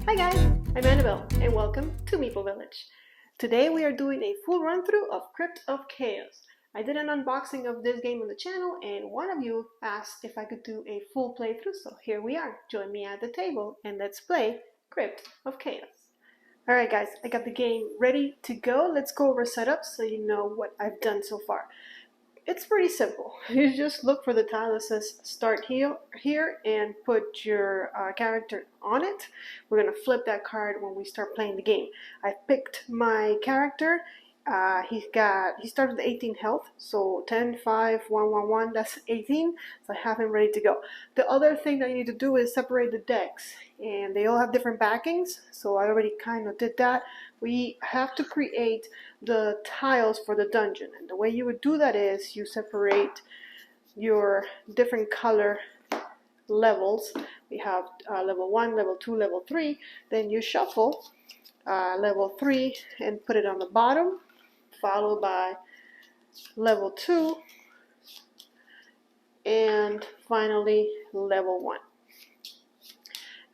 Hi guys, I'm Annabelle and welcome to Meeple Village. Today we are doing a full run-through of Crypt of Chaos. I did an unboxing of this game on the channel and one of you asked if I could do a full playthrough, so here we are. Join me at the table and let's play Crypt of Chaos. Alright guys, I got the game ready to go. Let's go over setup so you know what I've done so far. It's pretty simple. You just look for the tile that says start here and put your character on it. We're going to flip that card when we start playing the game. I picked my character. He started with 18 health, so 10, 5, 1, 1, 1, that's 18, so I have him ready to go. The other thing that you need to do is separate the decks, and they all have different backings, so I already kind of did that. We have to create the tiles for the dungeon, and the way you would do that is you separate your different color levels. We have level 1, level 2, level 3, then you shuffle level 3 and put it on the bottom, followed by level 2, and finally level 1.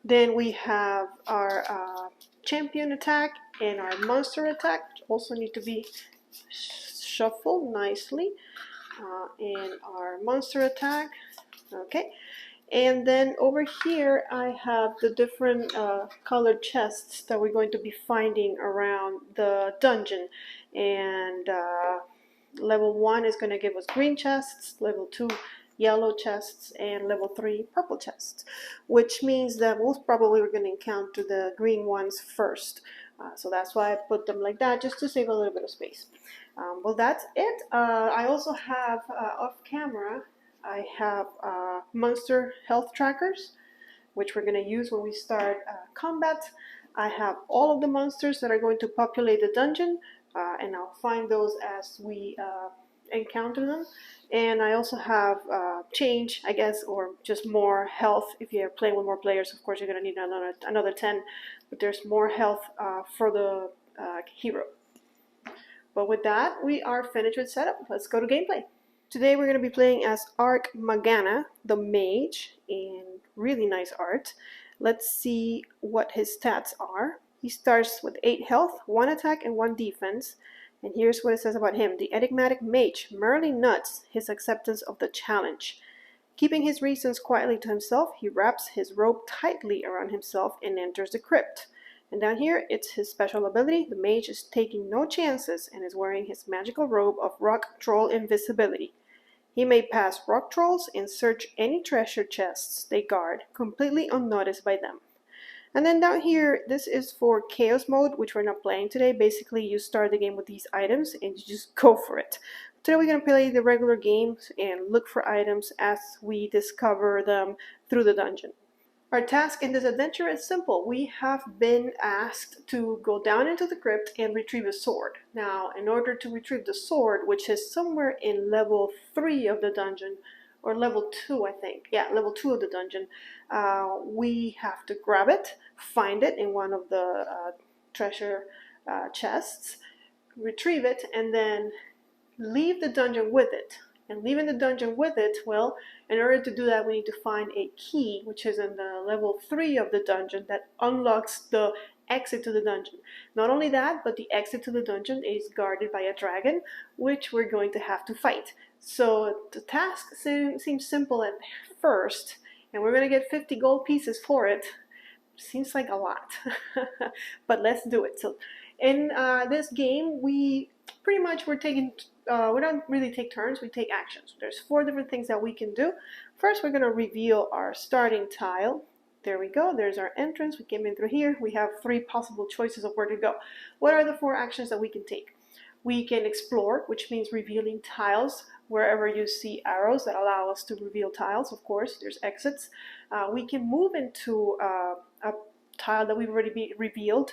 Then we have our champion attack and our monster attack, which also need to be shuffled nicely. And our monster attack, okay. And then over here I have the different colored chests that we're going to be finding around the dungeon. And level 1 is going to give us green chests, level 2 yellow chests, and level 3 purple chests, which means that most probably we're going to encounter the green ones first. So that's why I put them like that, just to save a little bit of space. Well, that's it. I also have off camera, I have monster health trackers, which we're going to use when we start combat. I have all of the monsters that are going to populate the dungeon, and I'll find those as we encounter them. And I also have change, I guess, or just more health. If you're playing with more players, of course, you're going to need another 10, but there's more health for the hero. But with that, we are finished with setup. Let's go to gameplay. Today we're going to be playing as Ark Magana, the mage, in really nice art. Let's see what his stats are. He starts with 8 health, 1 attack, and 1 defense. And here's what it says about him. The enigmatic mage merely nuts his acceptance of the challenge. Keeping his reasons quietly to himself, he wraps his robe tightly around himself and enters the crypt. And down here, it's his special ability. The mage is taking no chances and is wearing his magical robe of rock troll invisibility. He may pass rock trolls and search any treasure chests they guard, completely unnoticed by them. And then down here, this is for Chaos mode, which we're not playing today. Basically, you start the game with these items and you just go for it. Today we're going to play the regular games and look for items as we discover them through the dungeon. Our task in this adventure is simple. We have been asked to go down into the crypt and retrieve a sword. Now, in order to retrieve the sword, which is somewhere in level 3 of the dungeon, or level 2, I think. Yeah, level 2 of the dungeon. We have to grab it, find it in one of the treasure chests, retrieve it, and then leave the dungeon with it. And leaving the dungeon with it, well, in order to do that, we need to find a key, which is in the level 3 of the dungeon, that unlocks the exit to the dungeon. Not only that, but the exit to the dungeon is guarded by a dragon, which we're going to have to fight. So the task seems simple at first, and we're going to get 50 gold pieces for it. Seems like a lot, but let's do it. So in this game, we pretty much we don't really take turns, we take actions. There's 4 different things that we can do. First, we're going to reveal our starting tile. There we go, there's our entrance. We came in through here. We have 3 possible choices of where to go. What are the 4 actions that we can take? We can explore, which means revealing tiles wherever you see arrows that allow us to reveal tiles. Of course, there's exits. We can move into a tile that we've already revealed.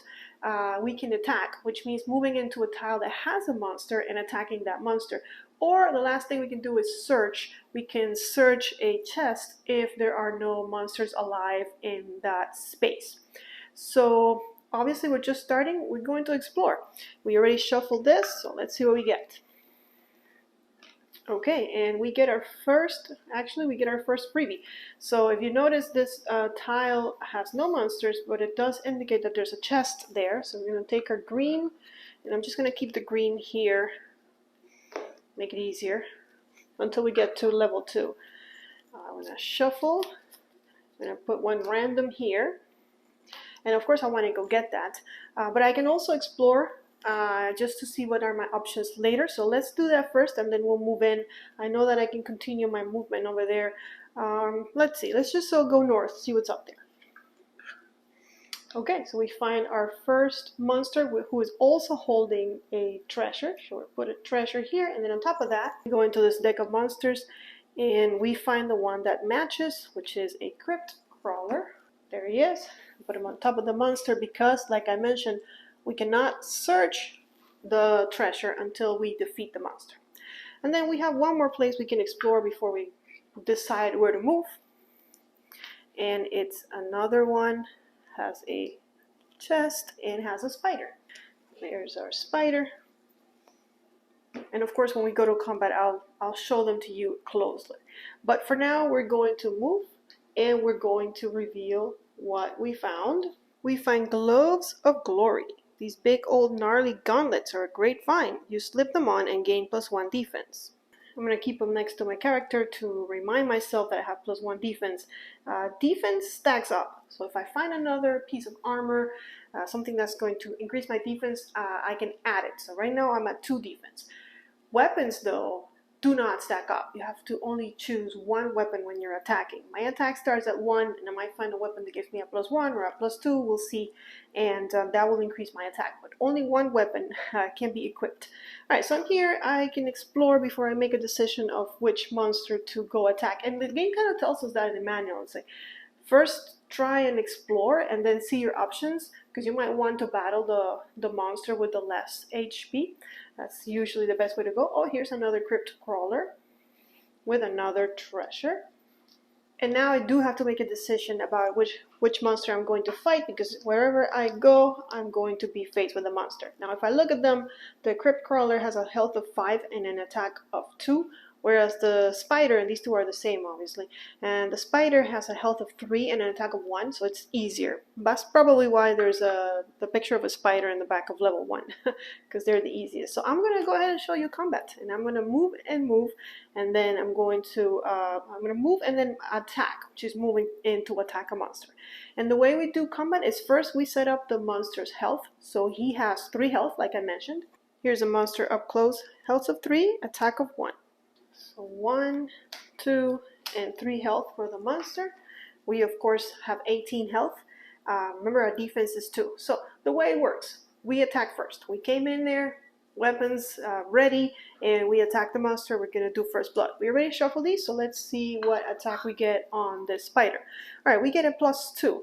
We can attack, which means moving into a tile that has a monster and attacking that monster. Or the last thing we can do is search. We can search a chest if there are no monsters alive in that space. So obviously we're just starting. We're going to explore. We already shuffled this, so let's see what we get. Okay, and we get our first, actually we get our first freebie. So if you notice, this tile has no monsters, but it does indicate that there's a chest there. So we're going to take our green, and I'm just going to keep the green here, make it easier, until we get to level 2. I'm going to shuffle, I'm going to put one random here, and of course I want to go get that. But I can also explore just to see what are my options later. So let's do that first, and then we'll move in. I know that I can continue my movement over there. Let's see, let's just go north, see what's up there. Okay, so we find our first monster who is also holding a treasure. So we'll put a treasure here, and then on top of that, we go into this deck of monsters, and we find the one that matches, which is a Crypt crawler. There he is. Put him on top of the monster because, like I mentioned, we cannot search the treasure until we defeat the monster. And then we have one more place we can explore before we decide where to move. And it's another one, has a chest and has a spider. There's our spider. And of course, when we go to combat, I'll show them to you closely. But for now, we're going to move, and we're going to reveal what we found. We find Gloves of Glory. These big old gnarly gauntlets are a great find. You slip them on and gain +1 defense. I'm going to keep them next to my character to remind myself that I have +1 defense. Defense stacks up. So if I find another piece of armor, something that's going to increase my defense, I can add it. So right now I'm at 2 defense. Weapons, though, do not stack up. You have to only choose one weapon when you're attacking. My attack starts at 1, and I might find a weapon that gives me a +1 or a +2, we'll see, and that will increase my attack. But only one weapon can be equipped. Alright, so I'm here. I can explore before I make a decision of which monster to go attack. And the game kind of tells us that in the manual. It's like, first try and explore, and then see your options, because you might want to battle the monster with the less HP. That's usually the best way to go. Oh, here's another Crypt crawler with another treasure. And now I do have to make a decision about which monster I'm going to fight, because wherever I go, I'm going to be faced with a monster. Now, if I look at them, the Crypt crawler has a health of 5 and an attack of 2. Whereas the spider, and these two are the same obviously, and the spider has a health of 3 and an attack of 1, so it's easier. That's probably why there's the picture of a spider in the back of level 1, because they're the easiest. So I'm going to go ahead and show you combat, and I'm going to move, and then I'm going to move and then attack, which is moving in to attack a monster. And the way we do combat is first we set up the monster's health. So he has 3 health, like I mentioned. Here's a monster up close, health of 3, attack of 1. So 1, 2, and 3 health for the monster. We of course have 18 health. Remember, our defense is 2. So the way it works, we attack first. We came in there, weapons ready, and we attack the monster. We're going to do first blood. We already shuffled these, so let's see what attack we get on this spider. Alright, we get a +2.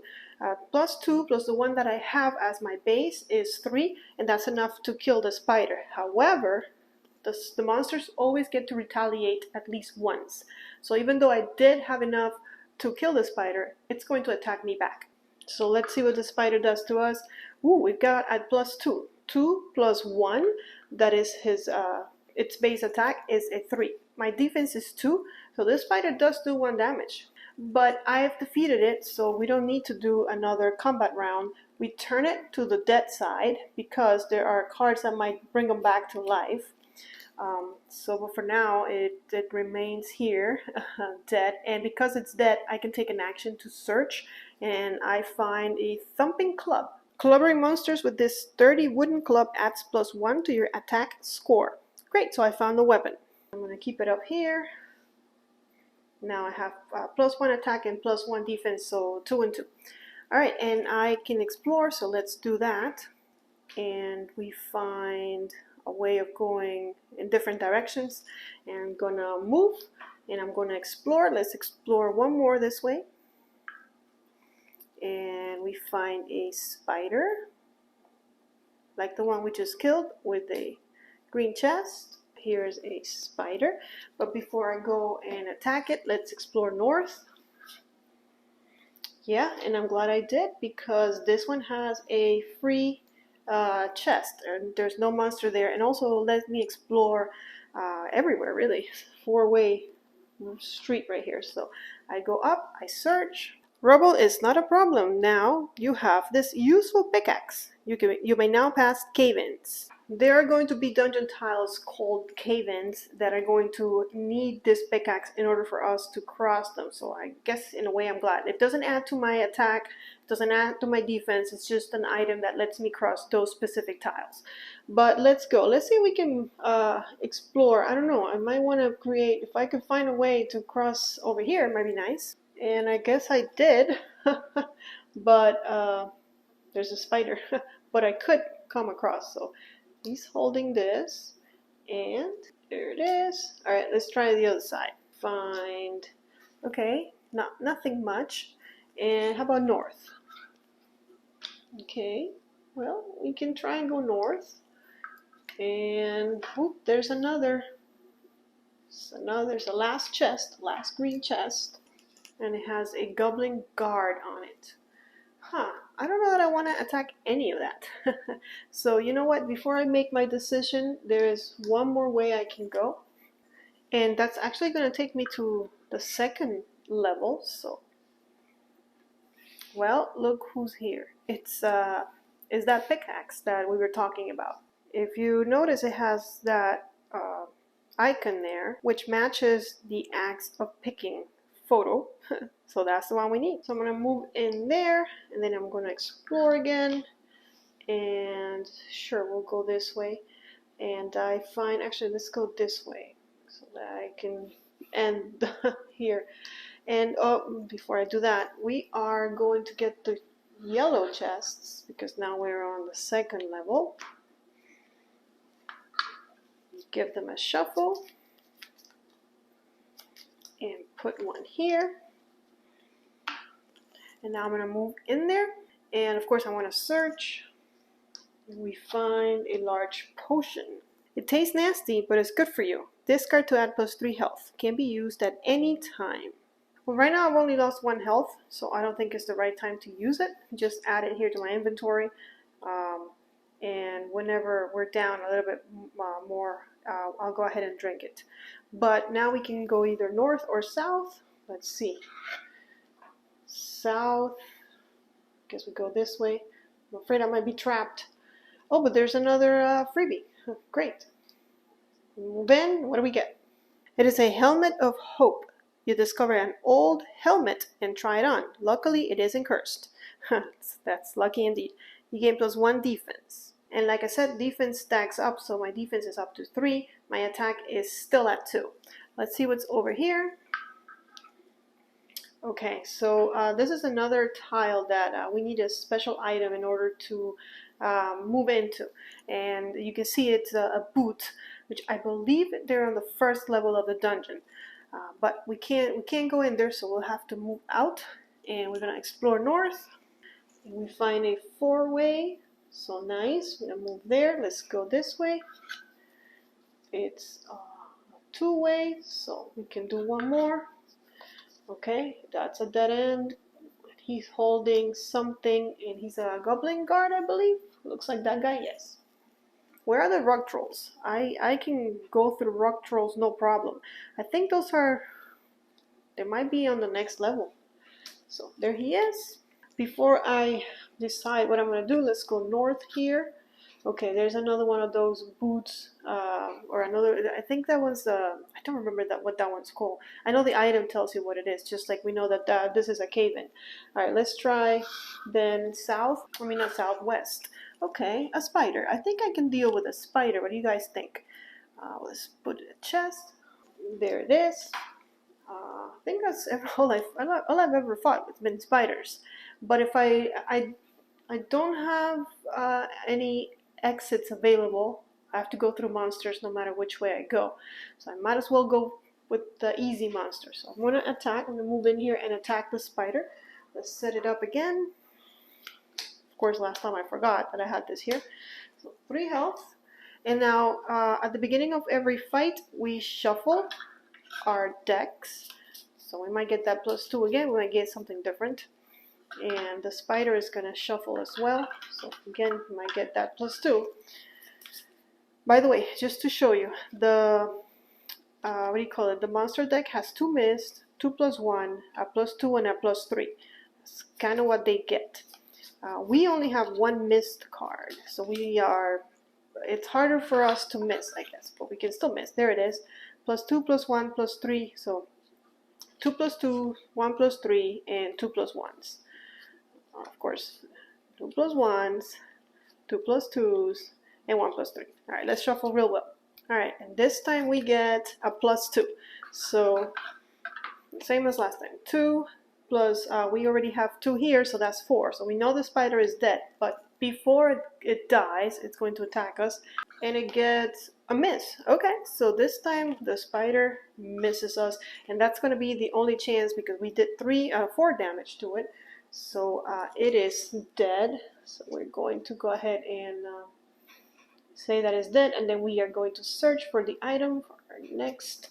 +2 plus the one that I have as my base is 3, and that's enough to kill the spider. However, the monsters always get to retaliate at least once. So even though I did have enough to kill the spider, it's going to attack me back. So let's see what the spider does to us. Ooh, we've got at +2. 2 plus 1, that is his, its base attack is a 3. My defense is 2, so this spider does do 1 damage. But I have defeated it, so we don't need to do another combat round. We turn it to the dead side, because there are cards that might bring them back to life. But for now, it remains here, dead. And because it's dead, I can take an action to search, and I find a thumping club. Clubbering monsters with this sturdy wooden club adds +1 to your attack score. Great, so I found the weapon. I'm going to keep it up here. Now I have +1 attack and +1 defense, so 2 and 2. Alright, and I can explore, so let's do that. And we find a way of going in different directions. And I'm gonna move, and I'm gonna explore. Let's explore one more this way. And we find a spider, like the one we just killed, with a green chest. Here's a spider. But before I go and attack it, let's explore north. Yeah, and I'm glad I did, because this one has a free chest, and there's no monster there, and also let me explore everywhere, really. four-way street right here. So I go up, I search. Rubble is not a problem. Now you have this useful pickaxe. You may now pass cave-ins. There are going to be dungeon tiles called cave-ins that are going to need this pickaxe in order for us to cross them. So I guess in a way I'm glad. It doesn't add to my attack, it doesn't add to my defense. It's just an item that lets me cross those specific tiles. But let's go. Let's see if we can explore. I don't know. I might want to create, if I could find a way to cross over here, it might be nice. And I guess I did. But there's a spider. But I could come across. So he's holding this, and there it is. All right, let's try the other side. Find, okay, nothing much. And how about north? Okay, well, we can try and go north. And whoop, there's another. So now there's a last chest, last green chest, and it has a goblin guard on it. Huh, I don't know that I want to attack any of that. So you know what, before I make my decision, there is one more way I can go. And that's actually going to take me to the second level. So, well, look who's here. It's that pickaxe that we were talking about. If you notice, it has that icon there, which matches the axe of picking photo. So that's the one we need. So I'm going to move in there, and then I'm going to explore again. And sure, we'll go this way. And I find, actually, let's go this way so that I can end here. And before I do that, we are going to get the yellow chests because now we're on the second level. Give them a shuffle and put one here. And now I'm going to move in there. And of course I want to search. We find a large potion. It tastes nasty, but it's good for you. Discard to add +3 health. Can be used at any time. Well, right now I've only lost 1 health, so I don't think it's the right time to use it. Just add it here to my inventory. And whenever we're down a little bit more, I'll go ahead and drink it. But now we can go either north or south. Let's see. South. Guess we go this way. I'm afraid I might be trapped. Oh, but there's another freebie. Great. Move in. What do we get? It is a helmet of hope. You discover an old helmet and try it on. Luckily, it isn't cursed. That's lucky indeed. You gain +1 defense. And like I said, defense stacks up, so my defense is up to 3. My attack is still at 2. Let's see what's over here. Okay, so this is another tile that we need a special item in order to move into. And you can see it's a boot, which I believe they're on the first level of the dungeon. But we can't go in there, so we'll have to move out. And we're going to explore north. And we find a 4-way. So nice. We're going to move there. Let's go this way. It's a 2-way, so we can do one more. Okay, that's a dead end. He's holding something, and he's a goblin guard, I believe. Looks like that guy, yes. Where are the rock trolls? I can go through rock trolls, no problem. I think those are, they might be on the next level. So there he is. Before I decide what I'm going to do, let's go north here. Okay, there's another one of those boots, or another, I think that one's I don't remember what that one's called. I know the item tells you what it is, just like we know that this is a cave-in. Alright, let's try then south, I mean not southwest. Okay, a spider. I think I can deal with a spider. What do you guys think? Let's put a chest. There it is. I think that's all I've ever fought with been spiders. But if I don't have any exits available, I have to go through monsters no matter which way I go. So I might as well go with the easy monster. So I'm going to attack. I'm going to move in here and attack the spider. Let's set it up again. Of course, last time I forgot that I had this here. So 3 health. And now at the beginning of every fight, we shuffle our decks. So we might get that +2 again. We might get something different. And the spider is going to shuffle as well. So again, we might get that +2. By the way, just to show you, the what do you call it? The monster deck has 2 mist, 2+1, a +2, and a +3. That's kind of what they get. We only have 1 mist card, so it's harder for us to miss, I guess, but we can still miss. There it is. +2, +1, +3, so 2+2, 1+3, and 2+1s. Of course, 2+1s, 2+2s, and 1+3. All right, let's shuffle real well. All right, and this time we get a +2. So same as last time. 2 plus, we already have 2 here, so that's 4. So we know the spider is dead, but before it dies, it's going to attack us, and it gets a miss. Okay, so this time the spider misses us, and that's going to be the only chance because we did 4 damage to it. So it is dead. So we're going to go ahead and say that it's dead, and then we are going to search for the item for our next,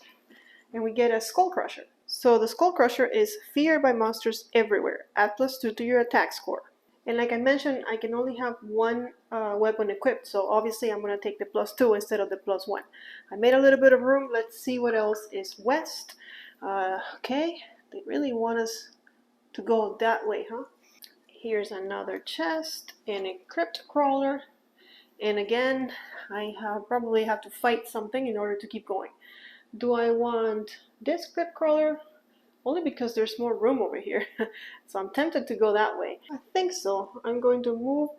and we get a Skull Crusher. So the Skull Crusher is feared by monsters everywhere, add +2 to your attack score. And like I mentioned, I can only have 1 weapon equipped, so obviously I'm going to take the +2 instead of the +1. I made a little bit of room. Let's see what else is west. Okay, they really want us to go that way, huh? Here's another chest and a crypt crawler. And again, I probably have to fight something in order to keep going. Do I want this crypt crawler? Only because there's more room over here. So I'm tempted to go that way. I think so. I'm going to move.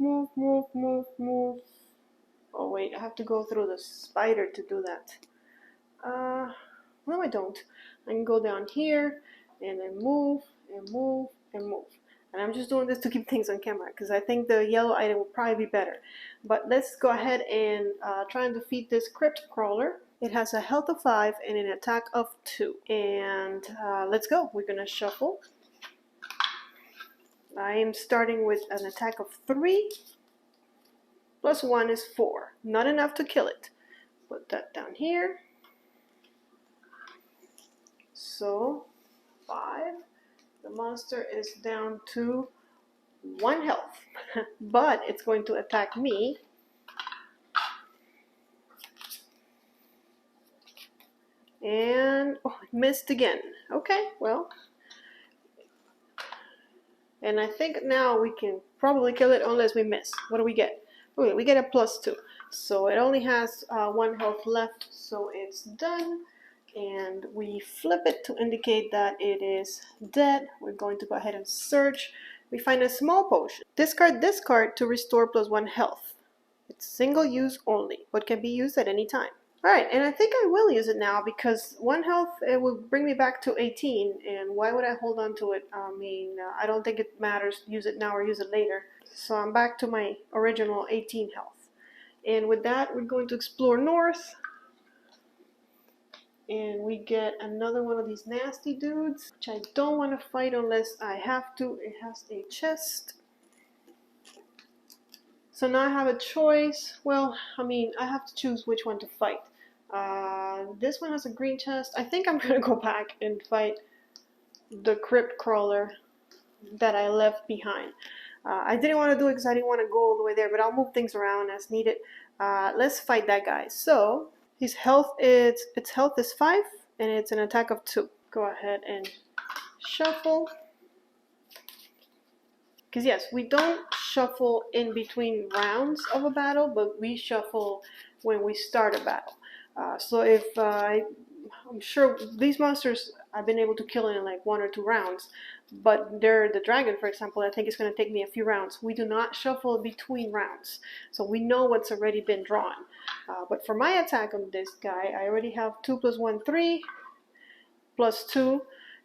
Oh wait, I have to go through the spider to do that. No I don't. I can go down here and then move and move and move. And I'm just doing this to keep things on camera because I think the yellow item will probably be better. But let's go ahead and try and defeat this crypt crawler. It has a health of 5 and an attack of 2. And let's go. We're going to shuffle. I am starting with an attack of 3. +1 is 4. Not enough to kill it. Put that down here. So 5. The monster is down to 1 health. But it's going to attack me. And missed again. Okay, well. And I think now we can probably kill it unless we miss. What do we get? Okay, we get a +2. So it only has 1 health left, so it's done. And we flip it to indicate that it is dead. We're going to go ahead and search. We find a small potion. Discard this card to restore +1 health. It's single use only, but can be used at any time. Alright, and I think I will use it now because 1 health, it will bring me back to 18, and why would I hold on to it? I mean, I don't think it matters, use it now or use it later. So I'm back to my original 18 health. And with that, we're going to explore north. And we get another one of these nasty dudes, which I don't want to fight unless I have to. It has a chest. So now I have a choice. Well, I mean, I have to choose which one to fight. This one has a green chest. I think I'm going to go back and fight the crypt crawler that I left behind. I didn't want to do it because I didn't want to go all the way there, but I'll move things around as needed. Let's fight that guy. So its health is 5 and it's an attack of 2. Go ahead and shuffle. Because yes, we don't shuffle in between rounds of a battle, but we shuffle when we start a battle. So if I'm sure these monsters I've been able to kill in like 1 or 2 rounds, but the dragon, for example, I think it's going to take me a few rounds. We do not shuffle between rounds, so we know what's already been drawn. But for my attack on this guy, I already have 2 + 1, 3, +2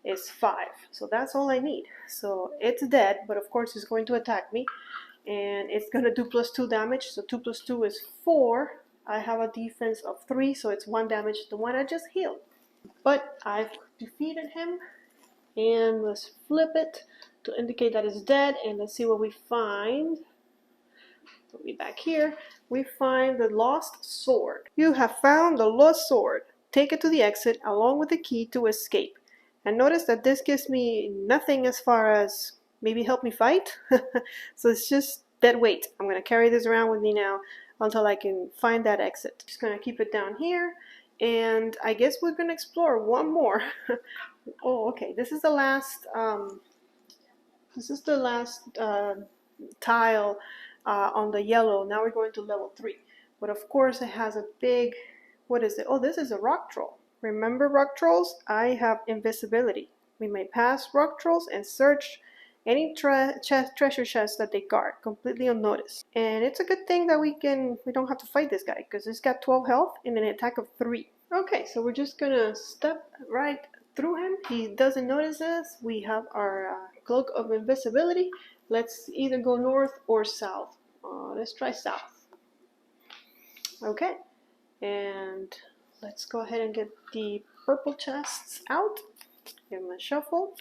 is 5. So that's all I need. So it's dead, but of course it's going to attack me, and it's going to do +2 damage. So 2 + 2 is 4. I have a defense of 3, so it's 1 damage to the one I just healed. But I've defeated him, and let's flip it to indicate that it's dead, and let's see what we find. We'll be back here. We find the lost sword. You have found the lost sword. Take it to the exit along with the key to escape. And notice that this gives me nothing as far as maybe help me fight. So it's just dead weight. I'm going to carry this around with me now until I can find that exit. Just going to keep it down here. And I guess we're gonna explore one more. Oh, okay. This is the last. Tile on the yellow. Now we're going to level 3. But of course, it has a big. What is it? Oh, this is a rock troll. Remember rock trolls? I have invisibility. We may pass rock trolls and search any treasure chest that they guard completely unnoticed. And it's a good thing that we don't have to fight this guy because he's got 12 health and an attack of 3. Okay, so we're just gonna step right through him. He doesn't notice us. We have our cloak of invisibility. Let's either go north or south. Let's try south. Okay, and let's go ahead and get the purple chests out. Give them a shuffle.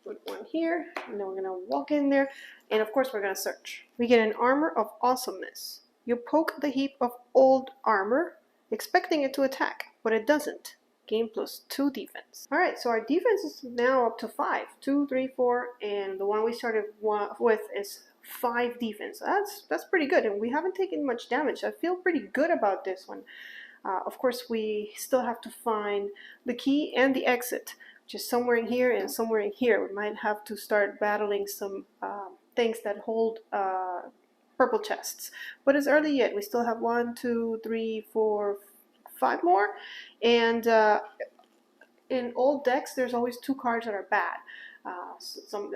Put one here, and then we're gonna walk in there, and of course we're gonna search. We get an armor of awesomeness. You poke the heap of old armor, expecting it to attack, but it doesn't. Gain +2 defense. All right, so our defense is now up to 5. 2, 3, 4, and the one we started with is 5 defense. That's pretty good, and we haven't taken much damage. I feel pretty good about this one. Of course, we still have to find the key and the exit, which is somewhere in here and somewhere in here. We might have to start battling some things that hold purple chests. But it's early yet. We still have 1, 2, 3, 4, 5 more. And in old decks, there's always 2 cards that are bad. Some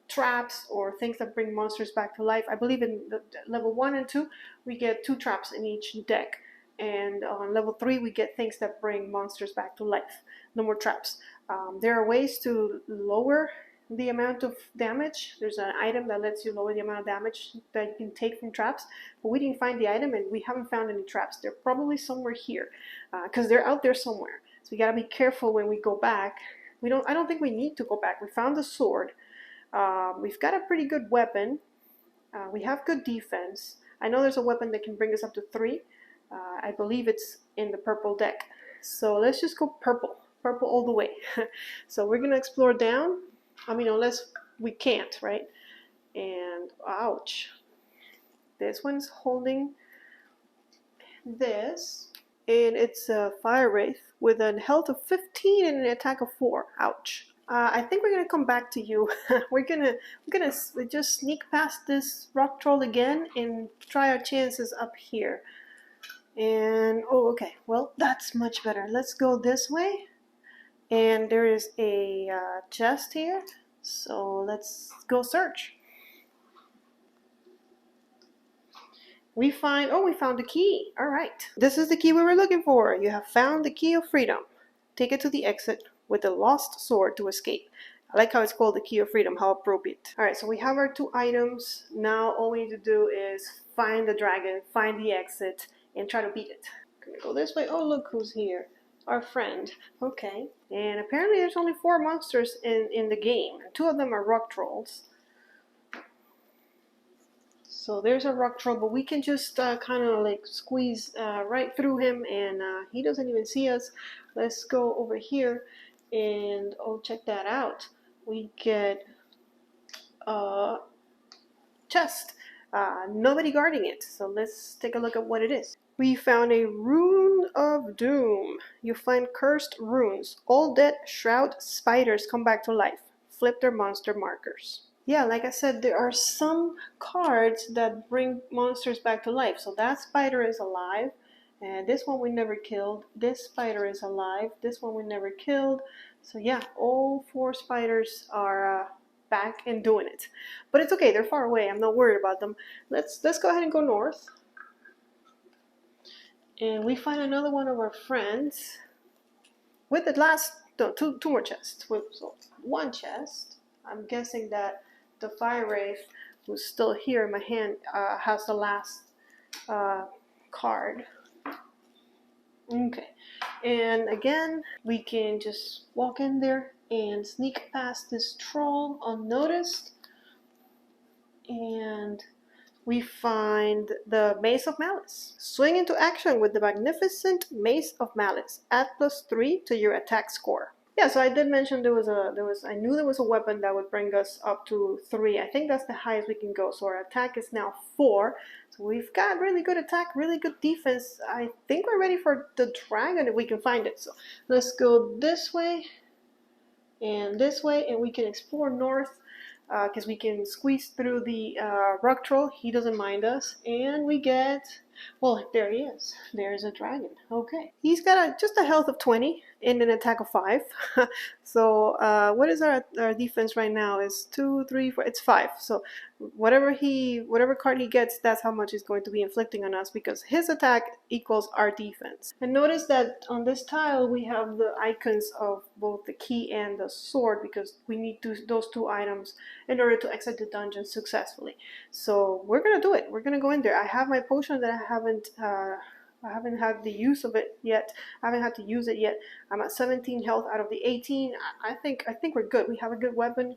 traps or things that bring monsters back to life. I believe in the level 1 and 2, we get 2 traps in each deck. And on level 3, we get things that bring monsters back to life. No more traps. There are ways to lower the amount of damage. There's an item that lets you lower the amount of damage that you can take from traps. But we didn't find the item, and we haven't found any traps. They're probably somewhere here, because they're out there somewhere. So we gotta be careful when we go back. I don't think we need to go back. We found the sword. We've got a pretty good weapon. We have good defense. I know there's a weapon that can bring us up to 3. I believe it's in the purple deck. So let's just go purple. Purple all the way. So we're going to explore down. I mean, unless we can't, right? And ouch. This one's holding this. And it's a fire wraith with a health of 15 and an attack of 4. Ouch. I think we're going to come back to you. we're gonna just sneak past this rock troll again and try our chances up here. And, oh, okay, well, that's much better. Let's go this way. And there is a chest here. So let's go search. We found the key. All right. This is the key we were looking for. You have found the key of freedom. Take it to the exit with the lost sword to escape. I like how it's called the key of freedom. How appropriate. All right, so we have our 2 items. Now all we need to do is find the dragon, find the exit, and try to beat it. Gonna go this way. Oh, look who's here. Our friend. Okay. And apparently there's only 4 monsters in the game. 2 of them are rock trolls. So there's a rock troll, but we can just kind of like squeeze right through him, and he doesn't even see us. Let's go over here and check that out. We get a chest. Nobody guarding it. So let's take a look at what it is. We found a Rune of Doom. You find cursed runes. All dead shroud spiders come back to life. Flip their monster markers. Yeah, like I said, there are some cards that bring monsters back to life. So that spider is alive. And this one we never killed. This spider is alive. This one we never killed. So yeah, all 4 spiders are back and doing it. But it's okay, they're far away. I'm not worried about them. Let's go ahead and go north. And we find another one of our friends with the last, no, two more chests. So 1 chest. I'm guessing that the fire wraith, who's still here in my hand, has the last card. Okay. And again, we can just walk in there and sneak past this troll unnoticed. And we find the Base of Malice. Swing into action with the magnificent Base of Malice. Add +3 to your attack score. yeah, so I did mention I knew there was a weapon that would bring us up to 3. I think that's the highest we can go. So our attack is now 4. So we've got really good attack, really good defense. I think we're ready for the dragon if we can find it. So let's go this way, and we can explore north because we can squeeze through the rock troll. He doesn't mind us, and we get, well, there he is. There's a dragon. Okay, he's got just a health of 20 and an attack of 5. So what is our defense right now? Is 2, 3, 4. It's 5. So whatever card he gets, that's how much he's going to be inflicting on us, because his attack equals our defense. And notice that on this tile we have the icons of both the key and the sword, because we need those 2 items in order to exit the dungeon successfully. So we're gonna do it. We're gonna go in there. I have my potion that I haven't had the use of it yet. I haven't had to use it yet. I'm at 17 health out of the 18. I think we're good. We have a good weapon.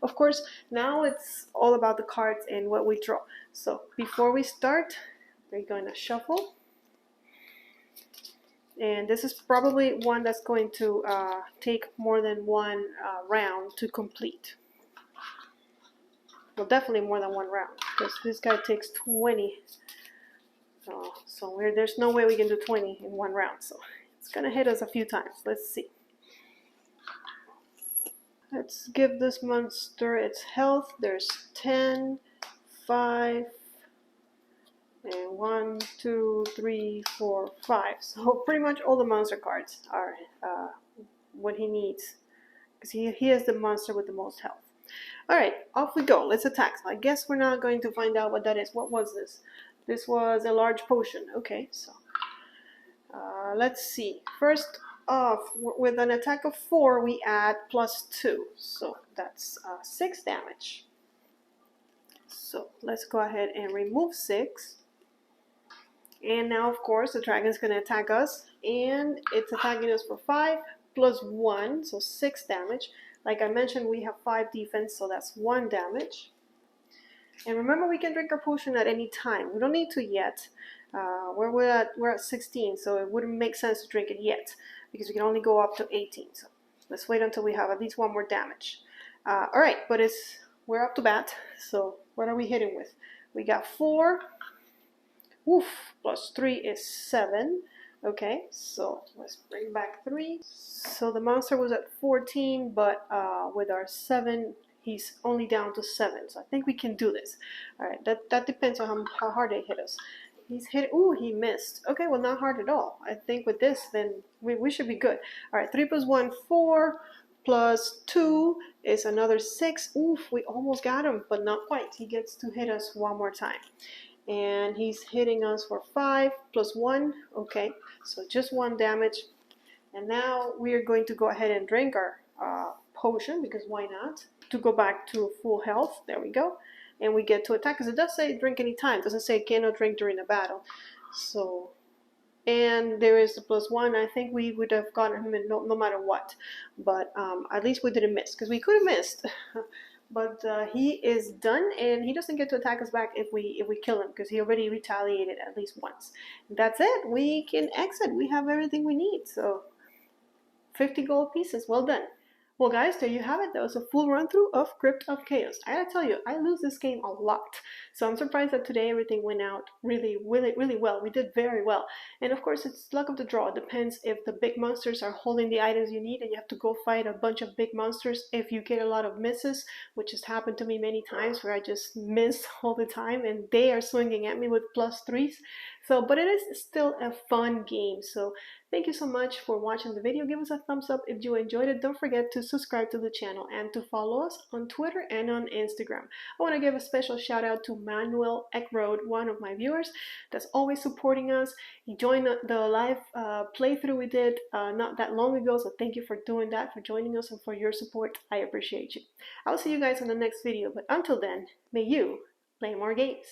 Of course, now it's all about the cards and what we draw. So before we start, we're going to shuffle. And this is probably one that's going to take more than one round to complete. Well, definitely more than one round, because this guy takes 20. So there's no way we can do 20 in one round. So it's going to hit us a few times. Let's see. Let's give this monster its health. There's 10, 5, and 1, 2, 3, 4, 5. So pretty much all the monster cards are what he needs, because he is the monster with the most health. Alright, off we go. Let's attack. So I guess we're not going to find out what that is. What was this? This was a large potion. Okay, so let's see. First off, with an attack of 4, we add +2. So that's 6 damage. So let's go ahead and remove 6. And now, of course, the dragon's going to attack us. And it's attacking us for 5 plus 1, so 6 damage. Like I mentioned, we have 5 defense, so that's 1 damage. And remember, we can drink our potion at any time. We don't need to yet. We're at 16, so it wouldn't make sense to drink it yet, because we can only go up to 18. So let's wait until we have at least 1 more damage. Alright, but we're up to bat. So what are we hitting with? We got 4. Oof, plus 3 is 7. Okay, so let's bring back 3. So the monster was at 14, but with our 7, he's only down to 7. So I think we can do this. Alright, that depends on how hard they hit us. He's hit, ooh, he missed. Okay, well, not hard at all. I think with this, then we should be good. Alright, 3 plus 1, 4, plus 2 is another 6. Oof, we almost got him, but not quite. He gets to hit us 1 more time. And he's hitting us for 5 plus 1. Okay, so just 1 damage. And now we are going to go ahead and drink our potion, because why not? To go back to full health. There we go. And we get to attack, because it does say drink any time. It doesn't say cannot drink during a battle. So, and there is the plus 1. I think we would have gotten him no matter what. But at least we didn't miss, because we could have missed. But he is done, and he doesn't get to attack us back if we kill him, because he already retaliated at least once. That's it. We can exit. We have everything we need. So 50 gold pieces. Well done. Well, guys, there you have it. That was a full run-through of Crypt of Chaos. I gotta tell you, I lose this game a lot. So I'm surprised that today everything went out really well. We did very well. And of course, it's luck of the draw. It depends if the big monsters are holding the items you need and you have to go fight a bunch of big monsters. If you get a lot of misses, which has happened to me many times, where I just miss all the time and they are swinging at me with +3s. So, but it is still a fun game. So thank you so much for watching the video. Give us a thumbs up if you enjoyed it. Don't forget to subscribe to the channel and to follow us on Twitter and on Instagram. I want to give a special shout out to Manuel Eckroad, one of my viewers that's always supporting us. He joined the live playthrough we did not that long ago. So thank you for doing that, for joining us, and for your support. I appreciate you. I'll see you guys in the next video. But until then, may you play more games.